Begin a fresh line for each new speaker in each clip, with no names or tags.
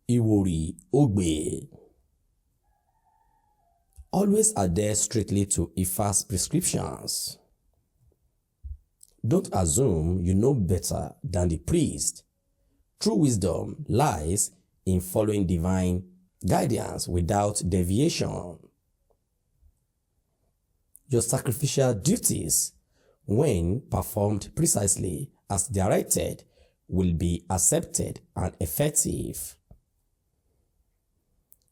Iwori Ogbe. Always adhere strictly to Ifa's prescriptions. Don't assume you know better than the priest. True wisdom lies in following divine guidance without deviation. Your sacrificial duties, when performed precisely as directed, will be accepted and effective.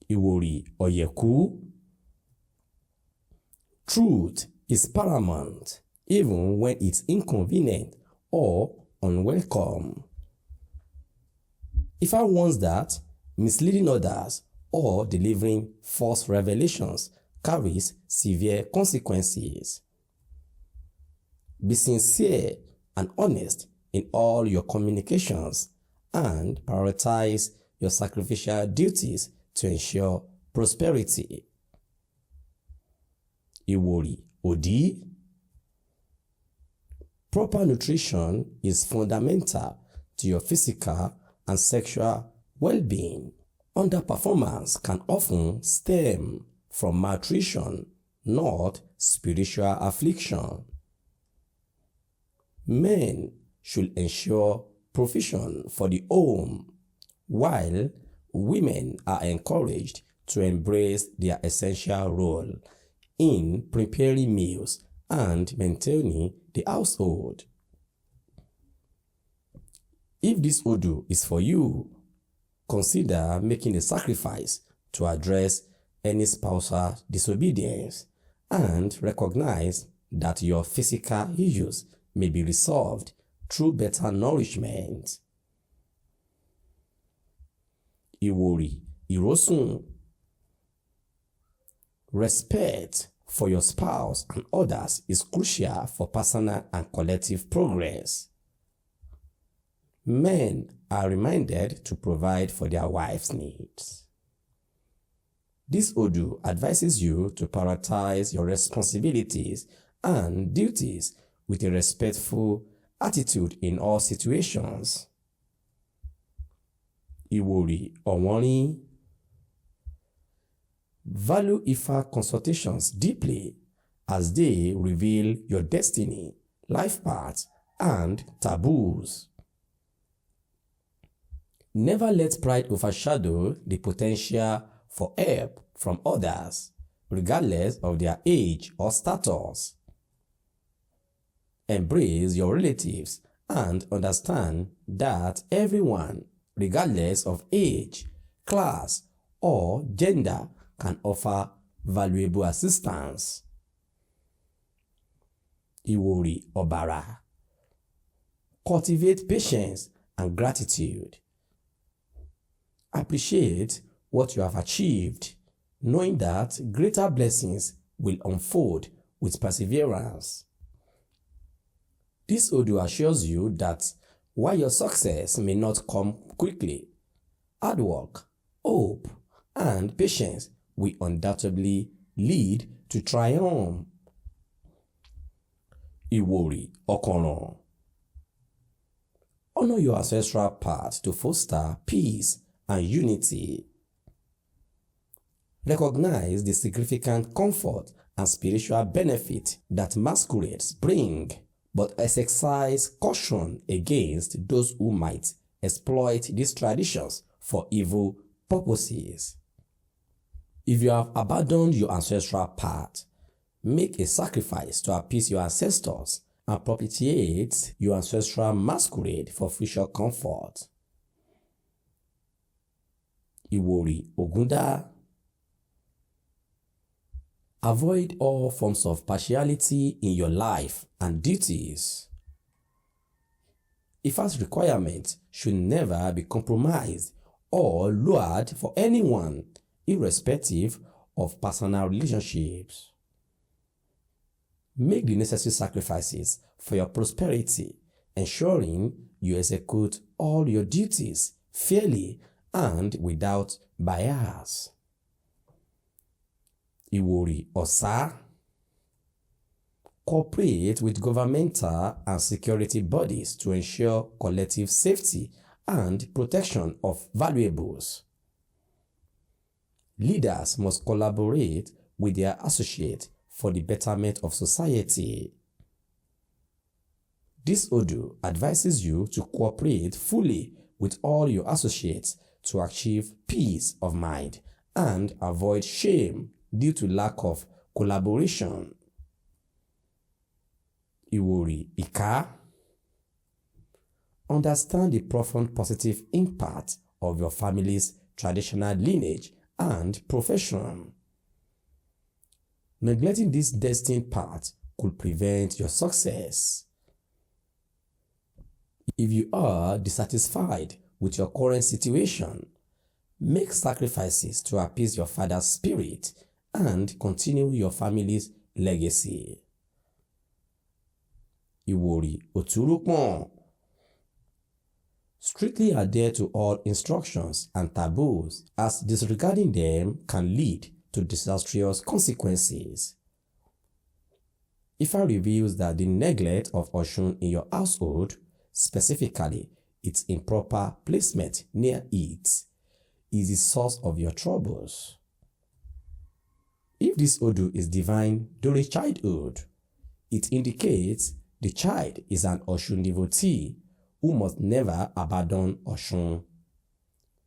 Iwori Oyeku. Truth is paramount, even when it's inconvenient or unwelcome. Ifa warns that misleading others or delivering false revelations carries severe consequences. Be sincere and honest in all your communications and prioritize your sacrificial duties to ensure prosperity. Iwori Odi. Proper nutrition is fundamental to your physical and sexual well-being. Underperformance can often stem from malnutrition, not spiritual affliction. Men should ensure provision for the home, while women are encouraged to embrace their essential role in preparing meals and maintaining the household. If this Odu is for you, consider making a sacrifice to address any spousal disobedience and recognize that your physical issues may be resolved through better nourishment. Iwori Irosun. Respect for your spouse and others is crucial for personal and collective progress. Men are reminded to provide for their wives' needs. This Odu advises you to prioritize your responsibilities and duties with a respectful attitude in all situations. Iwori Owonrin. Value Ifa consultations deeply as they reveal your destiny, life paths, and taboos. Never let pride overshadow the potential for help from others, regardless of their age or status. Embrace your relatives and understand that everyone, regardless of age, class, or gender, can offer valuable assistance. Iwori Obara. Cultivate patience and gratitude. Appreciate what you have achieved, knowing that greater blessings will unfold with perseverance. This Odu assures you that while your success may not come quickly, hard work, hope, and patience will undoubtedly lead to triumph. Iwori Okanran. Honor your ancestral path to foster peace and unity. Recognize the significant comfort and spiritual benefit that masquerades bring, but exercise caution against those who might exploit these traditions for evil purposes. If you have abandoned your ancestral path, make a sacrifice to appease your ancestors and propitiate your ancestral masquerade for future comfort. Iwori Ogunda. Avoid all forms of partiality in your life and duties. Ifa's requirements should never be compromised or lowered for anyone, irrespective of personal relationships. Make the necessary sacrifices for your prosperity, ensuring you execute all your duties fairly and without bias. Iwori Osa. Cooperate with governmental and security bodies to ensure collective safety and protection of valuables. Leaders must collaborate with their associates for the betterment of society. This Odu advises you to cooperate fully with all your associates to achieve peace of mind and avoid shame due to lack of collaboration. Iwori Ika. Understand the profound positive impact of your family's traditional lineage and profession. Neglecting this destined path could prevent your success. If you are dissatisfied with your current situation, make sacrifices to appease your father's spirit and continue your family's legacy. Iwori Oturupon. Strictly adhere to all instructions and taboos, as disregarding them can lead to disastrous consequences. Ifa reveals that the neglect of Oshun in your household, specifically its improper placement near it, is the source of your troubles. If this Odu is divine during childhood, it indicates the child is an Oshun devotee who must never abandon Oshun,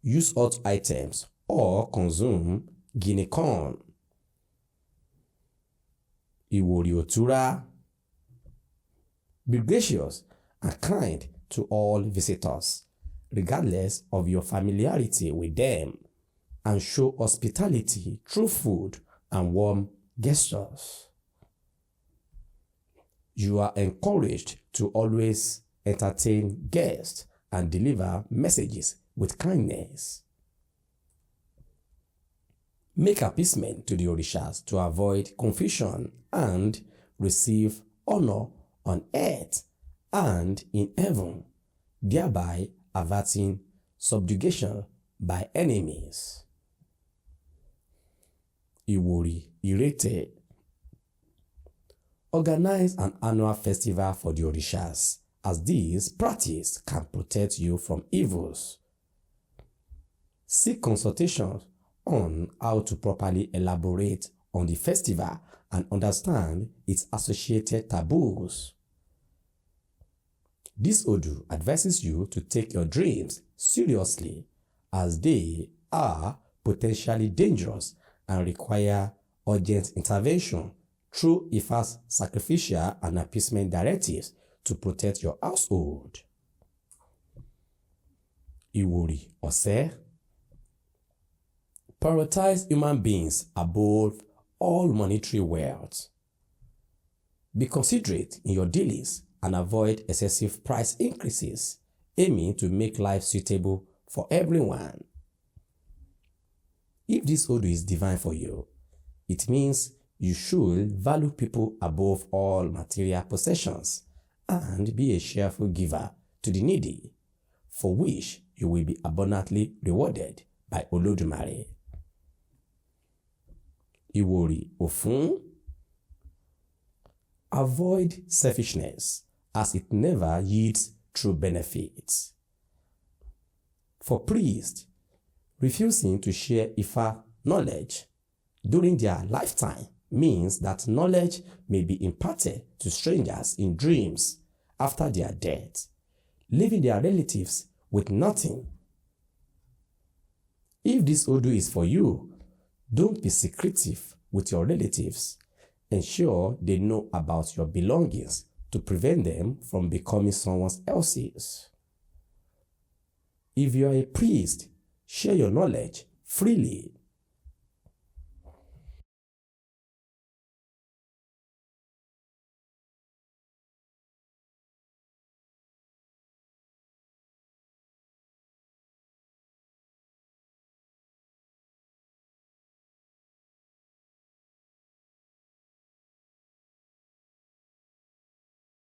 use hot items, or consume guinea corn. Iwori Otura. Be gracious and kind to all visitors, regardless of your familiarity with them, and show hospitality through food and warm gestures. You are encouraged to always entertain guests and deliver messages with kindness. Make appeasement to the Orishas to avoid confusion and receive honor on earth and in heaven, thereby averting subjugation by enemies. Iwori Irete. Organize an annual festival for the Orishas, as this practice can protect you from evils. Seek consultations on how to properly elaborate on the festival and understand its associated taboos. This Odu advises you to take your dreams seriously, as they are potentially dangerous and require urgent intervention through Ifa's sacrificial and appeasement directives to protect your household. Iwori Ose. Prioritize human beings above all monetary wealth. Be considerate in your dealings and avoid excessive price increases, aiming to make life suitable for everyone. If this Odu is divine for you, it means you should value people above all material possessions and be a cheerful giver to the needy, for which you will be abundantly rewarded by Olodumare. Iwori Ofun. Avoid selfishness, as it never yields true benefits. For priests, refusing to share Ifa knowledge during their lifetime means that knowledge may be imparted to strangers in dreams after their death, leaving their relatives with nothing. If this Odu is for you, don't be secretive with your relatives. Ensure they know about your belongings to prevent them from becoming someone else's. If you are a priest, share your knowledge freely.